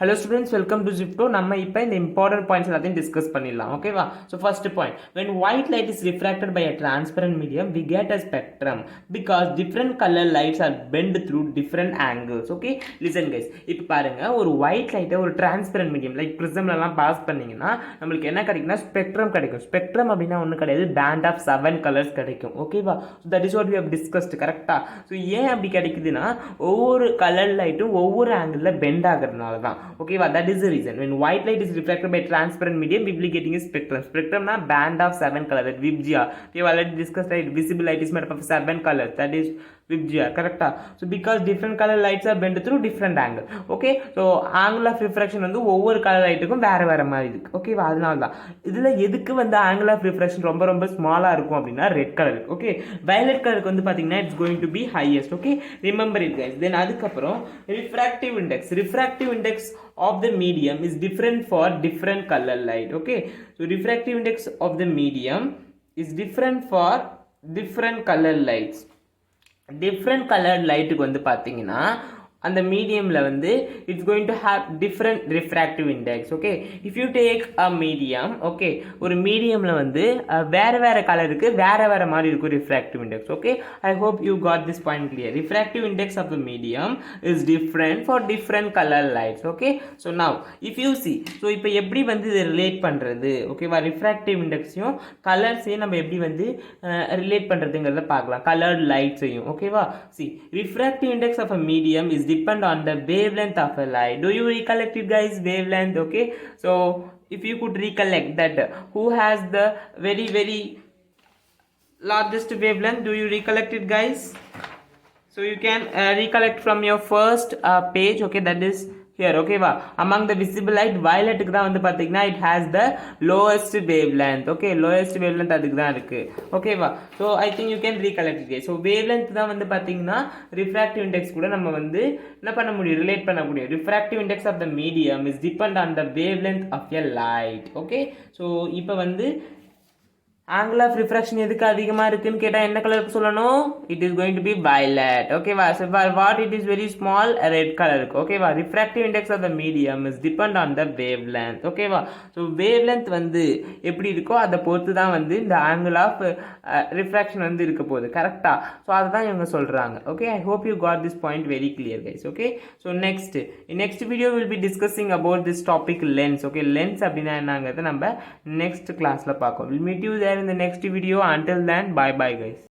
Hello students, welcome to Zipto. நம்ம இப்போ இந்த important points எல்லாத்தையும் discuss பண்ணிடலாம். ஓகேவா? So first point, when white light is refracted by a transparent medium, we get a spectrum because different color lights are bent through different angles. Okay? Listen guys, இப்போ பாருங்க ஒரு white light ஒரு transparent medium like prismலலாம் pass பண்ணீங்கன்னா நம்மளுக்கு என்ன கிடைக்கும்னா spectrum கிடைக்கும். Spectrum அப்படின்னா ஒன்றும் கிடையாது, band of 7 colors கிடைக்கும். ஓகேவா? So that is what we have discussed. கரெக்டா? ஸோ ஏன் அப்படி கிடைக்குதுன்னா ஒவ்வொரு கலர் லைட்டும் ஒவ்வொரு ஆங்கிளில் பெண்ட் ஆகிறதுனால தான். Okay, that is the reason. When white light is refracted by transparent medium, we will be getting a spectrum. Spectrum na band of 7 colors. That VIBGYOR. We have already discussed that visible light is made up of 7 colors. That is VIBGYOR. Correct? So because different color lights are bent through different angle. Okay. So angle of refraction வந்து ஒவ்வொரு colour லைட்டுக்கும் வேற வேற மாதிரி இருக்கு. ஓகேவா? அதனால தான் இதுல எதுக்கு வந்து angle of refraction ரொம்ப ரொம்ப ஸ்மாலா இருக்கும் அப்படின்னா ரெட் கலர். ஓகே, violet கலருக்கு வந்து பாத்தீங்கன்னா it's going to be highest. Okay, remember it guys. Then அதுக்கப்புறம் refractive index. Refractive index of the medium is different for different color light. Okay, so refractive index of the medium is different for different color lights. Different color light க்கு வந்து பாத்தீங்கன்னா அந்த மீடியம்ல வந்து it's going to have different refractive index. Okay, if you take a medium, okay, ஒரு மீடியம்ல வந்து வேற வேற கலருக்கு வேற வேற மாதிரி இருக்கும் refractive index. Okay, I hope you got this point clear. Refractive index of the medium is different for different colour lights. Okay, so now if you see, so இப்போ எப்படி வந்து இதை ரிலேட் பண்ணுறது, ஓகேவா, ரிஃப்ராக்டிவ் இண்டெக்ஸையும் கலர்ஸையும் நம்ம எப்படி வந்து ரிலேட் பண்ணுறதுங்கிறத பார்க்கலாம், கலர்ட் லைட்ஸையும். ஓகேவா, see refractive index of a medium is depend on the wavelength of a light. Do you recollect it guys, wavelength? Okay, so if you could recollect that who has the very largest wavelength, do you recollect it guys? So you can recollect from your first page. Okay, that is here. Okay va, among the visible light violet க்கு தான் வந்து பாத்தீங்கன்னா it has the lowest wavelength. Okay, lowest wavelength அதுக்கு தான் இருக்கு. Okay va, so I think you can recollect it guys. So wavelength தான் வந்து பாத்தீங்கன்னா refractive index கூட நம்ம வந்து என்ன பண்ண முடியும், ரிலேட் பண்ண முடியும். refractive index of the medium is depend on the wavelength of a light. Okay, so இப்போ வந்து angle of refraction எதுக்கு அதிகமா இருக்குன்னு கேட்டா என்ன கலருக்கு சொல்லணும், it is going to be violet. ஓகேவா, so what it is very small, red கலருக்கு. ஓகேவா, refractive index of the medium is depend on the wavelength. ஓகேவா, so wavelength வந்து எப்படி இருக்கோ அதை பொறுத்து தான் வந்து இந்த angle of refraction வந்து இருக்க போகுது. கரெக்டா, ஸோ அதுதான் இவங்க சொல்றாங்க. Okay, I hope you got this point very clear guys. Okay, so next video will be discussing about this topic lens. Okay, lens அப்படின்னா என்னங்கிறத நம்ம next classல பார்ப்போம். We'll meet you there in the next video. Until then, bye bye guys.